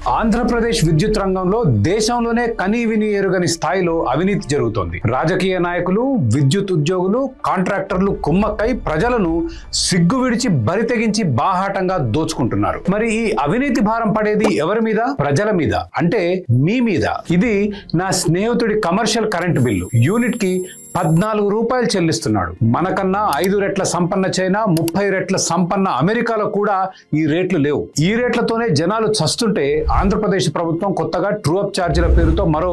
ఆంధ్రప్రదేశ్ విద్యుత్ రంగంలో దేశంలోనే కనీవిని ఎరుగని స్థాయిలో అవినీతి జరుగుతోంది. రాజకీయ నాయకులు, విద్యుత్ ఉద్యోగులు, కాంట్రాక్టర్లు కుమ్మక్కై ప్రజలను సిగ్గు విడిచి బరి తెగించి బాహాటంగా దోచుకుంటున్నారు. మరి ఈ అవినీతి భారం పడేది ఎవరి మీద? ప్రజల మీద, అంటే మీ మీద. ఇది నా స్నేహితుడి కమర్షియల్ కరెంట్ బిల్లు. యూనిట్ కి 14 రూపాయలు చెల్లిస్తున్నాడు. మనకన్నా 5 రెట్ల సంపన్న చైనా, 30 రెట్ల సంపన్న అమెరికాలో కూడా ఈ రేట్లు లేవు. ఈ రేట్లతోనే జనాలు చస్తుంటే ఆంధ్రప్రదేశ్ ప్రభుత్వం కొత్తగా ట్రూ అప్ ఛార్జీల పేరుతో మరో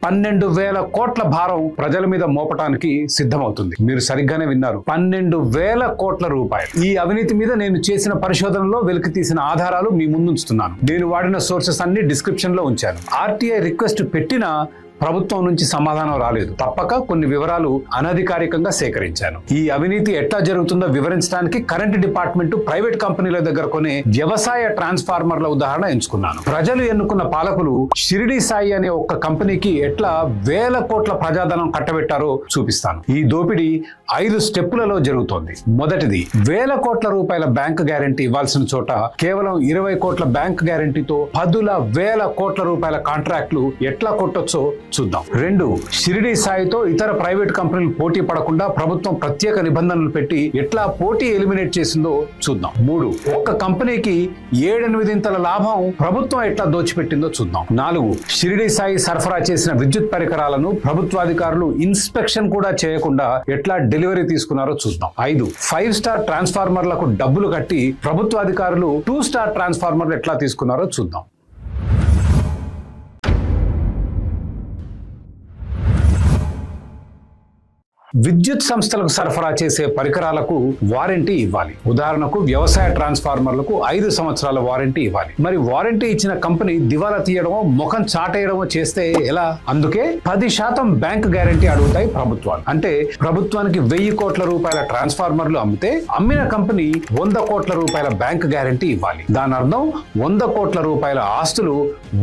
12,000 కోట్ల భారం ప్రజల మీద మోపటానికి సిద్ధమవుతుంది. మీరు సరిగ్గానే విన్నారు, 12,000 కోట్ల రూపాయలు. ఈ అవినీతి మీద నేను చేసిన పరిశోధనలో వెలికి తీసిన ఆధారాలు మీ ముందుంచుతున్నాను. నేను వాడిన సోర్సెస్ అన్ని డిస్క్రిప్షన్ లో ఉంచాను. ఆర్టీఐ రిక్వెస్ట్ పెట్టినా ప్రభుత్వం నుంచి సమాధానం రాలేదు. తప్పక కొన్ని వివరాలు అనధికారికంగా సేకరించాను. ఈ అవినీతి ఎట్లా జరుగుతుందో వివరించడానికి కరెంట్ డిపార్ట్మెంట్ ప్రైవేట్ కంపెనీల దగ్గర కొనే వ్యవసాయ ట్రాన్స్ఫార్మర్ల ఉదాహరణ ఎంచుకున్నాను. ప్రజలు ఎన్నుకున్న పాలకులు షిరిడి సాయి అనే ఒక్క కంపెనీకి ఎట్లా 1000 కోట్ల ప్రజాధనం కట్టబెట్టారో చూపిస్తాను. ఈ దోపిడీ 5 స్టెప్పులలో జరుగుతోంది. మొదటిది, 1000 కోట్ల రూపాయల బ్యాంక్ గ్యారంటీ ఇవ్వాల్సిన చోట కేవలం 20 కోట్ల బ్యాంక్ గ్యారంటీతో 10,000 కోట్ల రూపాయల కాంట్రాక్టులు ఎట్లా కొట్టొచ్చో చూద్దాం. 2, షిరిడి సాయితో ఇతర ప్రైవేట్ కంపెనీలు పోటీ పడకుండా ప్రభుత్వం ప్రత్యేక నిబంధనలు పెట్టి ఎట్లా పోటీ ఎలిమినేట్ చేసిందో చూద్దాం. 3, ఒక్క కంపెనీకి 7-8 లాభం ప్రభుత్వం ఎట్లా దోచిపెట్టిందో చూద్దాం. 4, షిరిడి సాయి సరఫరా చేసిన విద్యుత్ పరికరాలను ప్రభుత్వాధికారులు ఇన్స్పెక్షన్ కూడా చేయకుండా ఎట్లా డెలివరీ తీసుకున్నారో చూద్దాం. 5, 5 స్టార్ ట్రాన్స్ఫార్మర్లకు డబ్బులు కట్టి ప్రభుత్వ అధికారులు 2 స్టార్ ట్రాన్స్ఫార్మర్లు ఎట్లా తీసుకున్నారో చూద్దాం. విద్యుత్ సంస్థలకు సరఫరా చేసే పరికరాలకు వారంటీ ఇవ్వాలి. ఉదాహరణకు వ్యవసాయ ట్రాన్స్ఫార్మర్లకు 5 సంవత్సరాల వారంటీ ఇవ్వాలి. మరి వారంటీ ఇచ్చిన కంపెనీ దివాలా తీయడమో ముఖం చాటేయడమో చేస్తే ఎలా? అందుకే 10% బ్యాంక్ గ్యారంటీ అడుగుతాయి ప్రభుత్వాలు. అంటే ప్రభుత్వానికి 1000 కోట్ల రూపాయల ట్రాన్స్ఫార్మర్లు అమ్మితే అమ్మిన కంపెనీ 100 కోట్ల రూపాయల బ్యాంక్ గ్యారంటీ ఇవ్వాలి. దాని అర్థం 100 కోట్ల రూపాయల ఆస్తులు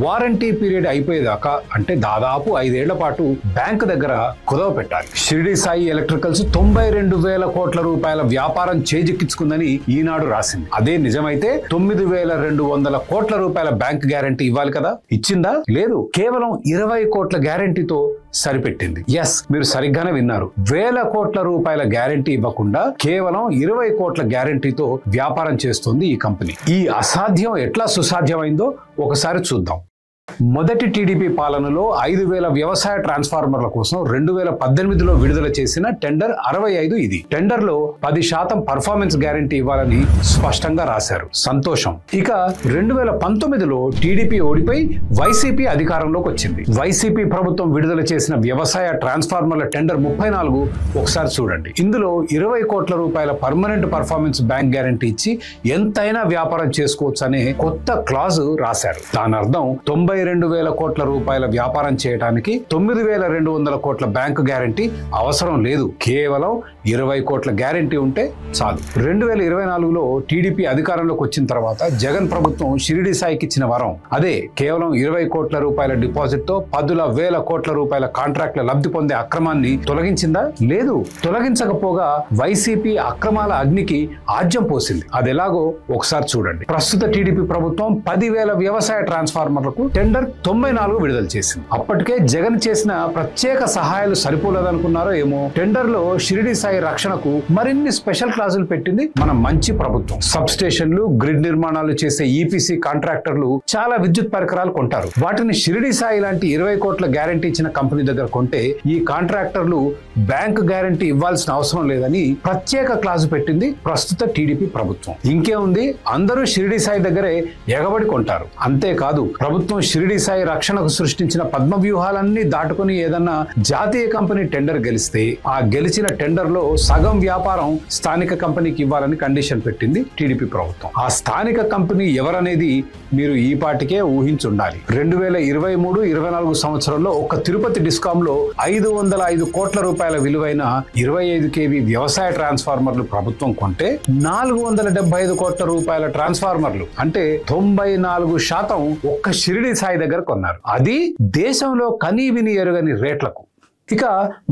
వారంటీ పీరియడ్ అయిపోయేదాకా, అంటే దాదాపు 5 ఏళ్ల పాటు బ్యాంక్ దగ్గర కుదవ పెట్టాలి. షిరిడి సాయి ఎలక్ట్రికల్స్ 92,000 కోట్ల రూపాయల వ్యాపారం చేజిక్కించుకుందని ఈనాడు రాసింది. అదే నిజమైతే 9,200 కోట్ల రూపాయల బ్యాంక్ గ్యారంటీ ఇవ్వాలి కదా. ఇచ్చిందా? లేదు. కేవలం 20 కోట్ల గ్యారంటీతో సరిపెట్టింది. ఎస్, మీరు సరిగ్గానే విన్నారు. 1000 కోట్ల రూపాయల గ్యారంటీ ఇవ్వకుండా కేవలం 20 కోట్ల గ్యారంటీతో వ్యాపారం చేస్తుంది ఈ కంపెనీ. ఈ అసాధ్యం ఎట్లా సుసాధ్యమైందో ఒకసారి చూద్దాం. మొదటి టీడీపీ పాలనలో 5,000 వ్యవసాయ ట్రాన్స్ఫార్మర్ల కోసం 2018లో విడుదల చేసిన టెండర్ 65 ఇది. టెండర్ లో 10% పర్ఫార్మెన్స్ గ్యారంటీ ఇవ్వాలని స్పష్టంగా రాశారు. సంతోషం. ఇక 2019లో టీడీపీ ఓడిపోయి వైసీపీ అధికారంలోకి వచ్చింది. వైసీపీ ప్రభుత్వం విడుదల చేసిన వ్యవసాయ ట్రాన్స్ఫార్మర్ల టెండర్ 34 ఒకసారి చూడండి. ఇందులో 20 కోట్ల రూపాయల పర్మనెంట్ పర్ఫార్మెన్స్ బ్యాంక్ గ్యారంటీ ఇచ్చి ఎంతైనా వ్యాపారం చేసుకోవచ్చు అనే కొత్త క్లాజు రాశారు. దాని అర్థం 92,000 కోట్ల రూపాయల వ్యాపారం చేయడానికి 9,200 కోట్ల బ్యాంకు గ్యారంటీ అవసరం లేదు. కేవలం 20 కోట్ల గ్యారంటీ ఉంటే చాలు. 2024లో టీడీపీ అధికారంలోకి వచ్చిన తర్వాత జగన్ ప్రభుత్వం షిరిడి సాయికి ఇచ్చిన వరం అదే. కేవలం 20 కోట్ల రూపాయల డిపాజిట్ తో 10,000 కోట్ల రూపాయల కాంట్రాక్టుల లబ్ధి పొందే అక్రమాన్ని తొలగించిందా? లేదు. తొలగించకపోగా వైసీపీ అక్రమాల అగ్నికి ఆజ్యం పోసింది. అదెలాగో ఒకసారి చూడండి. ప్రస్తుత టీడీపీ ప్రభుత్వం 10,000 వ్యవసాయ ట్రాన్స్ఫార్మర్లకు టెండర్ 94 విడుదల చేసింది. అప్పటికే జగన్ చేసిన ప్రత్యేక సహాయాలు సరిపోలేదనుకున్నారో ఏమో, టెండర్ లో షిరిడి సాయి రక్షణకు మరిన్ని స్పెషల్ క్లాజులు పెట్టింది మన మంచి ప్రభుత్వం. సబ్ స్టేషన్లు, గ్రిడ్ నిర్మాణాలు చేసే ఈపీసీ కాంట్రాక్టర్లు చాలా విద్యుత్ పరికరాలు కొంటారు. వాటిని షిరిడి సాయి లాంటి 20 కోట్ల గ్యారంటీ ఇచ్చిన కంపెనీ దగ్గర కొంటే ఈ కాంట్రాక్టర్లు బ్యాంక్ గ్యారంటీ ఇవ్వాల్సిన అవసరం లేదని ప్రత్యేక క్లాజు పెట్టింది ప్రస్తుత టీడీపీ ప్రభుత్వం. ఇంకేముంది, అందరూ షిరిడి సాయి దగ్గరే ఎగబడి కొంటారు. అంతేకాదు, ప్రభుత్వం షిరిడి సాయి రక్షణకు సృష్టించిన పద్మ వ్యూహాలన్నీ దాటుకుని ఏదన్నా జాతీయ కంపెనీ టెండర్ గెలిస్తే ఆ గెలిచిన టెండర్ లో సగం వ్యాపారం స్థానిక కంపెనీకి ఇవ్వాలని కండిషన్ పెట్టింది టీడీపీ ప్రభుత్వం. ఆ స్థానిక కంపెనీ ఎవరనేది మీరు ఈ పాటికే ఊహించుండాలి. 2023-24 సంవత్సరంలో ఒక తిరుపతి డిస్కాం లో 505 కోట్ల రూపాయల విలువైన 25 kV వ్యవసాయ ట్రాన్స్ఫార్మర్లు ప్రభుత్వం కొంటే 475 కోట్ల రూపాయల ట్రాన్స్ఫార్మర్లు అంటే 94% ఒక్క షిరిడి సాయి దగ్గర కొన్నారు. అది దేశంలో కనీ విని ఎరుగని రేట్లకు. ఇక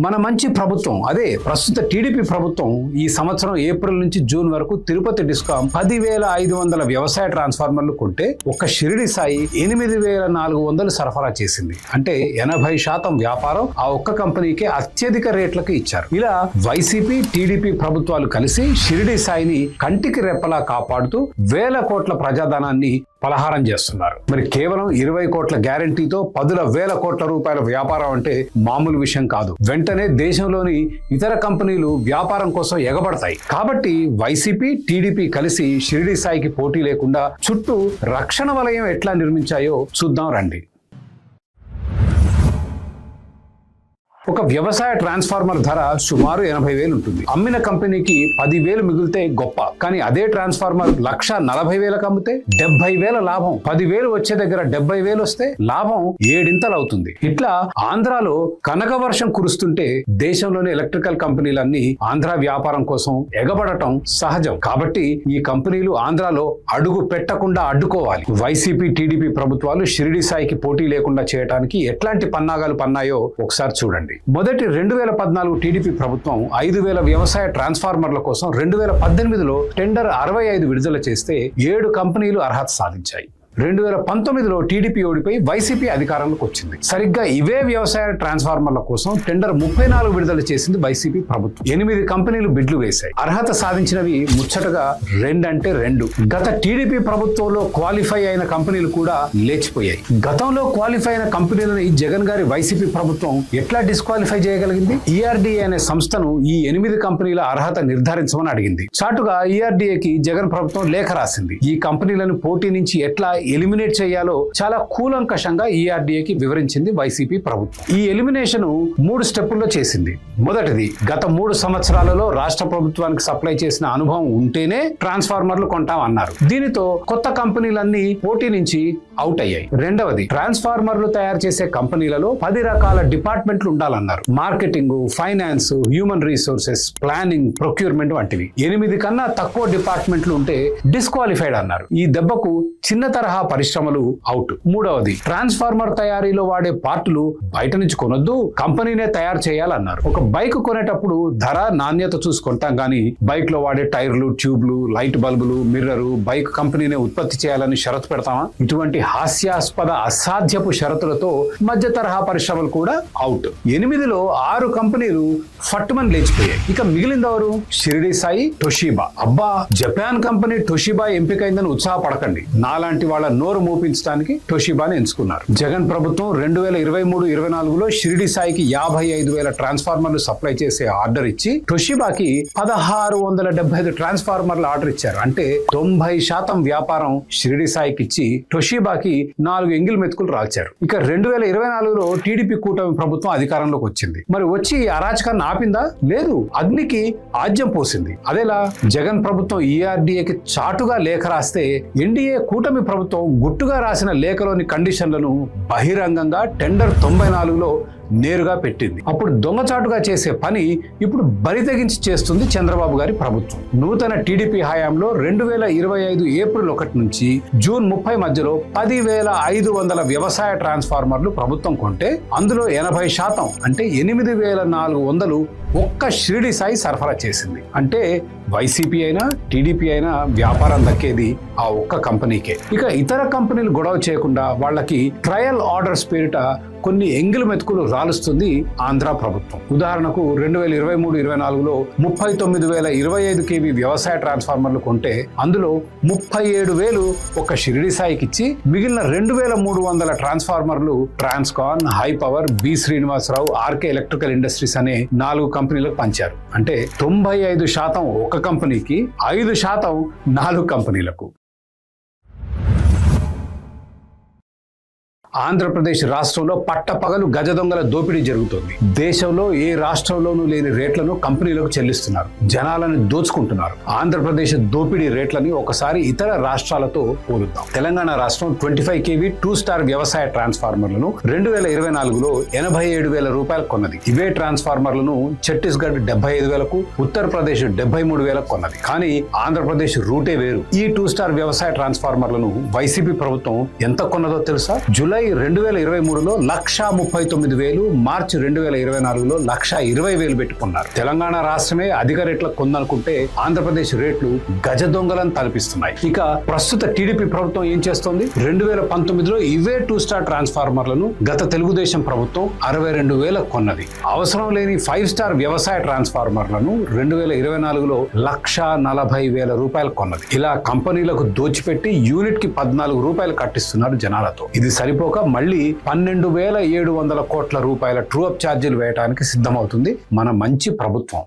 మన మంచి ప్రభుత్వం అదే ప్రస్తుత టీడీపీ ప్రభుత్వం ఈ సంవత్సరం ఏప్రిల్ నుంచి జూన్ వరకు తిరుపతి డిస్కాం 10,500 వ్యవసాయ ట్రాన్స్ఫార్మర్లు కొంటే ఒక్క షిరిడి సాయి 8,400 సరఫరా చేసింది. అంటే 80% వ్యాపారం ఆ ఒక్క కంపెనీకే అత్యధిక రేట్లకు ఇచ్చారు. ఇలా వైసీపీ టీడీపీ ప్రభుత్వాలు కలిసి షిరిడి సాయిని కంటికి రెప్పలా కాపాడుతూ వేల కోట్ల ప్రజాధనాన్ని పలహారం చేస్తున్నారు. మరి కేవలం 20 కోట్ల గ్యారంటీతో 10,000 కోట్ల రూపాయల వ్యాపారం అంటే మామూలు విషయం కాదు. వెంటనే దేశంలోని ఇతర కంపెనీలు వ్యాపారం కోసం ఎగబడతాయి. కాబట్టి వైసీపీ టీడీపీ కలిసి షిరిడి సాయికి పోటీ లేకుండా చుట్టూ రక్షణ వలయం ఎట్లా నిర్మించాయో చూద్దాం రండి. ఒక వ్యవసాయ ట్రాన్స్ఫార్మర్ ధర సుమారు 80,000 ఉంటుంది. అమ్మిన కంపెనీకి 10,000 మిగిలితే గొప్ప. కానీ అదే ట్రాన్స్ఫార్మర్ 1,40,000కి అమ్మితే 70,000 లాభం. 10,000 వచ్చే దగ్గర 70,000 వస్తే లాభం 7 అవుతుంది. ఇట్లా ఆంధ్రాలో కనక వర్షం కురుస్తుంటే దేశంలోని ఎలక్ట్రికల్ కంపెనీలన్నీ ఆంధ్ర వ్యాపారం కోసం ఎగబడటం సహజం. కాబట్టి ఈ కంపెనీలు ఆంధ్రాలో అడుగు పెట్టకుండా అడ్డుకోవాలి. వైసీపీ టీడీపీ ప్రభుత్వాలు షిరిడి సాయికి పోటీ లేకుండా చేయడానికి ఎట్లాంటి పన్నాగాలు పన్నాయో ఒకసారి చూడండి. మొదటి 2014 టీడీపీ ప్రభుత్వం 5,000 వ్యవసాయ ట్రాన్స్ఫార్మర్ల కోసం 2018లో టెండర్ 65 విడుదల చేస్తే 7 కంపెనీలు అర్హత సాధించాయి. 2019లో టీడీపీ ఓడిపోయి వైసీపీ అధికారంలోకి వచ్చింది. సరిగ్గా ఇవే వ్యవసాయ ట్రాన్స్ఫార్మర్ల కోసం టెండర్ 34 విడుదల చేసింది వైసీపీ ప్రభుత్వం. 8 కంపెనీలు బిడ్లు వేశాయి. అర్హత సాధించినవి ముచ్చటగా 2 అంటే 2. గత టీడీపీ ప్రభుత్వంలో క్వాలిఫై అయిన కంపెనీలు కూడా లేచిపోయాయి. గతంలో క్వాలిఫై అయిన కంపెనీలని జగన్ గారి వైసీపీ ప్రభుత్వం ఎట్లా డిస్క్వాలిఫై చేయగలిగింది? ఈఆర్డీఏ అనే సంస్థను ఈ 8 కంపెనీల అర్హత నిర్ధారించమని అడిగింది. చాటుగా ఈఆర్డీఏకి జగన్ ప్రభుత్వం లేఖ రాసింది. ఈ కంపెనీలను పోటీ నుంచి ఎట్లా ఎలిమినేట్ చేయాలో చాలా కూలంకషంగా ఈఆర్డీఏకి వివరించింది వైసీపీ ప్రభుత్వం. ఈ ఎలిమినేషన్ 3 స్టెప్పుల్లో చేసింది. మొదటిది, గత 3 సంవత్సరాలలో రాష్ట్ర ప్రభుత్వానికి సప్లై చేసిన అనుభవం ఉంటేనే ట్రాన్స్ఫార్మర్లు కొంటాం అన్నారు. దీనితో కొత్త కంపెనీలన్నీ పోటీ నుంచి అవుట్ అయ్యాయి. రెండవది, ట్రాన్స్ఫార్మర్లు తయారు చేసే కంపెనీలలో 10 రకాల డిపార్ట్మెంట్లు ఉండాలన్నారు. Marketing, finance, human resources, planning, procurement వంటివి. 8 కన్నా తక్కువ డిపార్ట్మెంట్లు ఉంటే డిస్క్వాలిఫైడ్ అన్నారు. ఈ దెబ్బకు చిన్న తరహా పరిశ్రమలు అవుట్. మూడవది, ట్రాన్స్ఫార్మర్ తయారీలో వాడే పార్టులు బయట నుంచి కొనొద్దు, కంపెనీనే తయారు చేయాలన్నారు. ఒక బైక్ కొనేటప్పుడు ధర, నాణ్యత చూసుకుంటాం గానీ బైక్ లో వాడే టైర్లు, ట్యూబ్లు, లైట్ బల్బులు, మిర్రరు బైక్ కంపెనీనే ఉత్పత్తి చేయాలని షరతు పెడతామా? ఇటువంటి హాస్యాస్పద అసాధ్యపు షరతులతో మధ్య తరహా పరిశ్రమలు కూడా అవుట్. 8లో 6 కంపెనీలు ఫట్టుమని లేచిపోయాయి. ఇక మిగిలిందెవరు? షిరిడి సాయి, టొషిబా. అబ్బా, జపాన్ కంపెనీ టొషిబా ఎంపికైందని ఉత్సాహపడకండి. నాలాంటి వాళ్ళ నోరు మోపించడానికి టొషిబాని ఎంచుకున్నారు. జగన్ ప్రభుత్వం 2023-24లో షిరిడి సాయికి 55,000 ట్రాన్స్ఫార్మర్లు సప్లై చేసే ఆర్డర్ ఇచ్చి టొషిబాకి 1,675 ట్రాన్స్ఫార్మర్ల ఆర్డర్ ఇచ్చారు. అంటే 90% వ్యాపారం షిరిడి సాయికి ఇచ్చి టొషిబాకి 4 ఎంగిల్ మెతుకులు రాల్చారు. ఇక 2024లో టీడీపీ కూటమి ప్రభుత్వం అధికారంలోకి వచ్చింది. మరి వచ్చి అరాచకాన్ని ఆపిందా? లేదు, అగ్నికి ఆజ్యం పోసింది. అదేలా? జగన్ ప్రభుత్వం ఈఆర్డీఏకి చాటుగా లేఖ రాస్తే ఎన్డీఏ కూటమి ప్రభుత్వం గుట్టుగా రాసిన లేఖలోని కండిషన్లను బహిరంగంగా టెండర్ 94లో నేరుగా పెట్టింది. అప్పుడు దొంగచాటుగా చేసే పని ఇప్పుడు బరి తెగించి చేస్తుంది చంద్రబాబు గారి ప్రభుత్వం. నూతన టీడీపీ హయాంలో 2025 ఏప్రిల్ 1 నుంచి జూన్ 30 మధ్యలో 10,500 వ్యవసాయ ట్రాన్స్ఫార్మర్లు ప్రభుత్వం కొంటే అందులో 80% అంటే 8,400 ఒక్క షిరిడి సాయి సరఫరా చేసింది. అంటే వైసీపీ అయినా టీడీపీ అయినా వ్యాపారం దక్కేది ఆ ఒక్క కంపెనీకే. ఇక ఇతర కంపెనీలు గొడవ చేయకుండా వాళ్ళకి ట్రయల్ ఆర్డర్స్ పేరిట కొన్ని ఎంగిల్ మెతుకులు రాలుస్తుంది ఆంధ్ర ప్రభుత్వం. ఉదాహరణకు 2023-24లో 39,025 kV వ్యవసాయ ట్రాన్స్ఫార్మర్లు కొంటే అందులో 37,000 ఒక షిరిడి సాయికి ఇచ్చి మిగిలిన 2,300 ట్రాన్స్ఫార్మర్లు Transcon, high power, B Srinivasarao, RK electrical industries అనే 4 కంపెనీలకు పంచారు. అంటే 95% ఒక కంపెనీకి, 5% 4 కంపెనీలకు. ఆంధ్రప్రదేశ్ రాష్ట్రంలో పట్టపగలు గజ దొంగల దోపిడీ జరుగుతోంది. దేశంలో ఏ రాష్ట్రంలోనూ లేని రేట్లను కంపెనీలకు చెల్లిస్తున్నారు. జనాలను దోచుకుంటున్నారు. ఆంధ్రప్రదేశ్ దోపిడీ రేట్లని ఒకసారి ఇతర రాష్ట్రాలతో పోలుద్దాం. తెలంగాణ రాష్ట్రం 25 kV 2-స్టార్ వ్యవసాయ ట్రాన్స్ఫార్మర్లను 2024లో 87,000 రూపాయలు కొన్నది. ఇవే ట్రాన్స్ఫార్మర్లను ఛత్తీస్గఢ్ 75,000కు, ఉత్తరప్రదేశ్ 73,000కు కొన్నది. కానీ ఆంధ్రప్రదేశ్ రూటే వేరు. ఈ 2-స్టార్ వ్యవసాయ ట్రాన్స్ఫార్మర్లను వైసీపీ ప్రభుత్వం ఎంత కొన్నదో తెలుసా? జూలై జూలై 2023లో 1,39,000, మార్చి 2024లో 1,20,000 పెట్టుకున్నారు. తెలంగాణ రాష్ట్రమే అధిక రేట్ల కొందనుకుంటే ఆంధ్రప్రదేశ్ రేట్లు గజ దొంగలను తలపిస్తున్నాయి. ఇక ప్రస్తుత టీడీపీ ప్రభుత్వం ఏం చేస్తోంది? 2019లో ఇవే 2 స్టార్ ట్రాన్స్ఫార్మర్లను గత తెలుగుదేశం ప్రభుత్వం 62,000 కొన్నది. అవసరం లేని 5 స్టార్ వ్యవసాయ ట్రాన్స్ఫార్మర్లను 2024లో 1,40,000 రూపాయలు కొన్నది. ఇలా కంపెనీలకు దోచిపెట్టి యూనిట్ కి 14 రూపాయలు కట్టిస్తున్నారు జనాలతో. ఇది సరిపోక మళ్ళీ 12,700 కోట్ల రూపాయల ట్రూ అప్ ఛార్జీలు వేయడానికి సిద్ధమవుతుంది మన మంచి ప్రభుత్వం.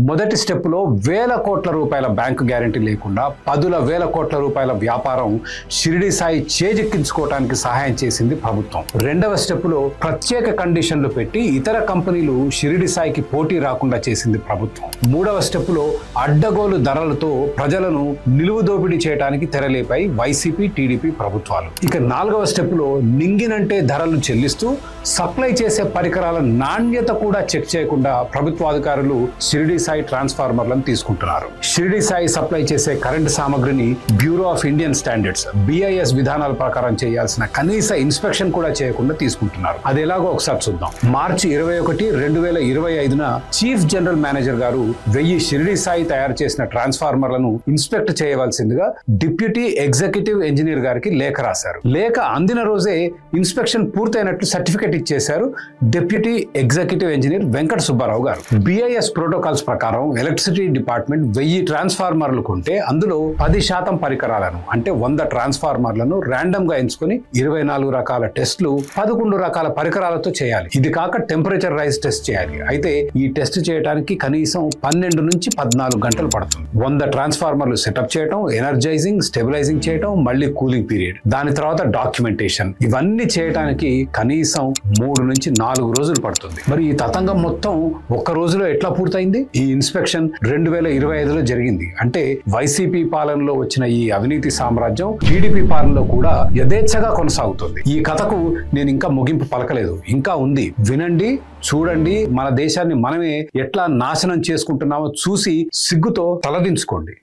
మొదటి స్టెప్ లో వేల కోట్ల రూపాయల బ్యాంకు గ్యారెంటీ లేకుండా 10,000 కోట్ల రూపాయల వ్యాపారం షిరిడి సాయి చేజెక్కించుకోవడానికి సహాయం చేసింది ప్రభుత్వం. రెండవ స్టెప్ లో ప్రత్యేక కండిషన్లు పెట్టి ఇతర కంపెనీలు షిరిడి సాయికి పోటీ రాకుండా చేసింది ప్రభుత్వం. మూడవ స్టెప్ లో అడ్డగోలు ధరలతో ప్రజలను నిలువు దోపిడీ చేయడానికి తెరలేపాయి వైసీపీ టీడీపీ ప్రభుత్వాలు. ఇక నాలుగవ స్టెప్ లో నింగినంటే ధరలు చెల్లిస్తూ సప్లై చేసే పరికరాల నాణ్యత కూడా చెక్ చేయకుండా ప్రభుత్వాధికారులు షిరిడి సాయి ట్రాన్స్ఫార్మర్లను తీసుకుంటున్నారు. షిరిడి సాయి సప్లై చేసే కరెంటు సామగ్రిని bureau of Indian standards BIS విధానాల ప్రకారం చేయాల్సిన కనీస ఇన్స్పెక్షన్ కూడా చేయకుండా తీసుకుంటున్నారు. అది ఎలాగో ఒకసారి చూద్దాం. మార్చి 21, 2025న చీఫ్ జనరల్ మేనేజర్ గారు 1000 షిరిడి సాయి తయారు చేసిన ట్రాన్స్ఫార్మర్లను ఇన్స్పెక్ట్ చేయవలసిందిగా డిప్యూటీ ఎగ్జిక్యూటివ్ ఇంజనీర్ గారికి లేఖ రాశారు. లేఖ అందిన రోజే ఇన్స్పెక్షన్ పూర్తయినట్లు సర్టిఫికెట్ ఇచ్చేశారు deputy executive engineer Venkata Subbarao గారు. BIS ప్రోటోకాల్స్ ప్రకారం ఎలక్ట్రిసిటీ డిపార్ట్మెంట్ 1000 ట్రాన్స్ఫార్మర్లు కొంటే అందులో 10% పరికరాలను అంటే 100 ట్రాన్స్ఫార్మర్లను ర్యాండమ్ గా ఎంచుకుని 24 రకాల టెస్టులు 11 రకాల పరికరాలతో చేయాలి. ఇది కాక టెంపరేచర్ రైజ్ టెస్ట్ చేయాలి. అయితే ఈ టెస్ట్ చేయడానికి కనీసం 12 నుంచి 14 గంటలు పడుతుంది. 100 ట్రాన్స్ఫార్మర్లు సెటప్ చేయడం, ఎనర్జైజింగ్, స్టెబిలైజింగ్ చేయడం, మళ్ళీ కూలింగ్ పీరియడ్, దాని తర్వాత డాక్యుమెంటేషన్, ఇవన్నీ చేయడానికి కనీసం 3 నుంచి 4 రోజులు పడుతుంది. మరి ఈ తతంగం మొత్తం ఒక్క రోజులో ఎట్లా పూర్తయింది? ఈ ఇన్స్పెక్షన్ 2025లో జరిగింది. అంటే వైసీపీ పాలనలో వచ్చిన ఈ అవినీతి సామ్రాజ్యం టీడీపీ పాలనలో కూడా యథేచ్ఛగా కొనసాగుతుంది. ఈ కథకు నేను ఇంకా ముగింపు పలకలేదు, ఇంకా ఉంది. వినండి, చూడండి, మన దేశాన్ని మనమే ఎట్లా నాశనం చేసుకుంటున్నామో చూసి సిగ్గుతో తలదించుకోండి.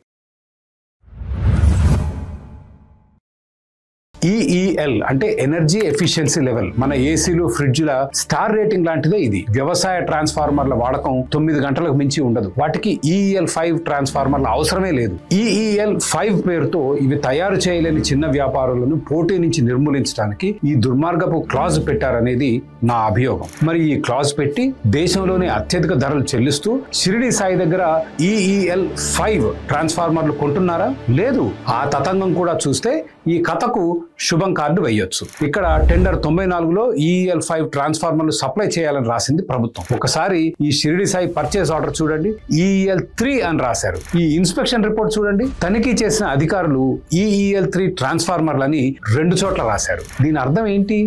EEL అంటే ఎనర్జీ ఎఫిషియన్సీ లెవెల్. మన ఏసీలు, ఫ్రిడ్జ్ల స్టార్ రేటింగ్ లాంటిదే ఇది. వ్యవసాయ ట్రాన్స్ఫార్మర్ల వాడకం 9 గంటలకు మించి ఉండదు. వాటికి EEL5 ట్రాన్స్ఫార్మర్ల అవసరమే లేదు. EEL5 పేరుతో ఇవి తయారు చేయలేని చిన్న వ్యాపారులను పోటీ నుంచి నిర్మూలించడానికి ఈ దుర్మార్గపు క్లాజ్ పెట్టారనేది నా అభియోగం. మరి ఈ క్లాజ్ పెట్టి దేశంలోనే అత్యధిక ధరలు చెల్లిస్తూ షిరిడి సాయి దగ్గర EEL5 ట్రాన్స్ఫార్మర్లు కొంటున్నారా? లేదు. ఆ తతంగం కూడా చూస్తే ఈ కథకు శుభం కార్డు వేయొచ్చు. ఇక్కడ టెండర్ 94లో EEL5 ట్రాన్స్ఫార్మర్లు సప్లై చేయాలని రాసింది ప్రభుత్వం. ఒకసారి ఈ షిరిడి సాయి పర్చేస్ ఆర్డర్ చూడండి, EEL3 అని రాశారు. ఈ ఇన్స్పెక్షన్ రిపోర్ట్ చూడండి, తనిఖీ చేసిన అధికారులు EEL3 ట్రాన్స్ఫార్మర్లని 2 చోట్ల రాశారు. దీని అర్థం ఏంటి?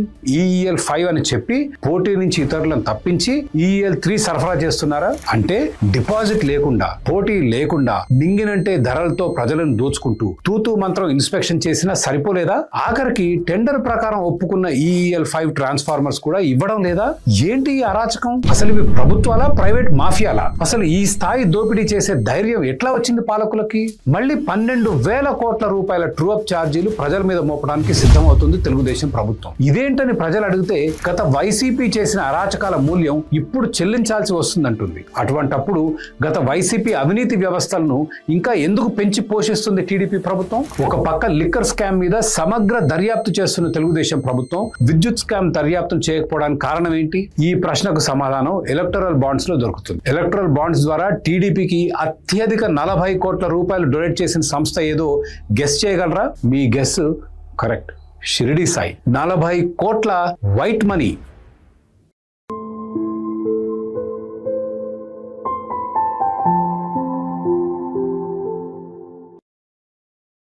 EEL5 అని చెప్పి పోటీ నుంచి ఇతరులను తప్పించి EEL3 సరఫరా చేస్తున్నారా? అంటే డిపాజిట్ లేకుండా, పోటీ లేకుండా, నింగినంటే ధరలతో ప్రజలను దోచుకుంటూ తూతూ మంత్రం ఇన్స్పెక్షన్ చేసినా సరిపోలేదా? ఆఖరికి టెండర్ ప్రకారం ఒప్పుకున్న EEL5 ట్రాన్స్ఫార్మర్స్ కూడా ఇవ్వడం లేదా? ఏంటి ఈ అరాచకం? అసలు ఇవి ప్రభుత్వాలా, ప్రైవేట్ మాఫియాలా? అసలు ఈ స్థాయి దోపిడీ చేసే ధైర్యం ఎట్లా వచ్చింది పాలకులకి? మళ్ళీ 12,000 కోట్ల రూపాయల ట్రూ అప్ ఛార్జీలు ప్రజల మీద మోపడానికి సిద్ధమవుతుంది తెలుగుదేశం ప్రభుత్వం. ఇదేంటని ప్రజలు అడిగితే గత వైసీపీ చేసిన అరాచకాల మూల్యం ఇప్పుడు చెల్లించాల్సి వస్తుందంటుంది. అటువంటప్పుడు గత వైసీపీ అవినీతి వ్యవస్థలను ఇంకా ఎందుకు పెంచి పోషిస్తుంది టీడీపీ ప్రభుత్వం? ఒక పక్క లిక్కర్ స్కామ్ మీద సమగ్ర దర్యాప్తు చేస్తున్న తెలుగుదేశం ప్రభుత్వం విద్యుత్ స్కామ్ దర్యాప్తు చేయకపోవడానికి కారణం ఏంటి? ఈ ప్రశ్నకు సమాధానం ఎలక్టరల్ బాండ్స్ లో దొరుకుతుంది. ఎలక్టరల్ బాండ్స్ ద్వారా టీడీపీకి అత్యధిక 40 కోట్ల రూపాయలు డొనేట్ చేసిన సంస్థ ఏదో గెస్ చేయగలరా? మీ గెస్ కరెక్ట్, షిరిడి సాయి. 40 కోట్ల వైట్ మనీ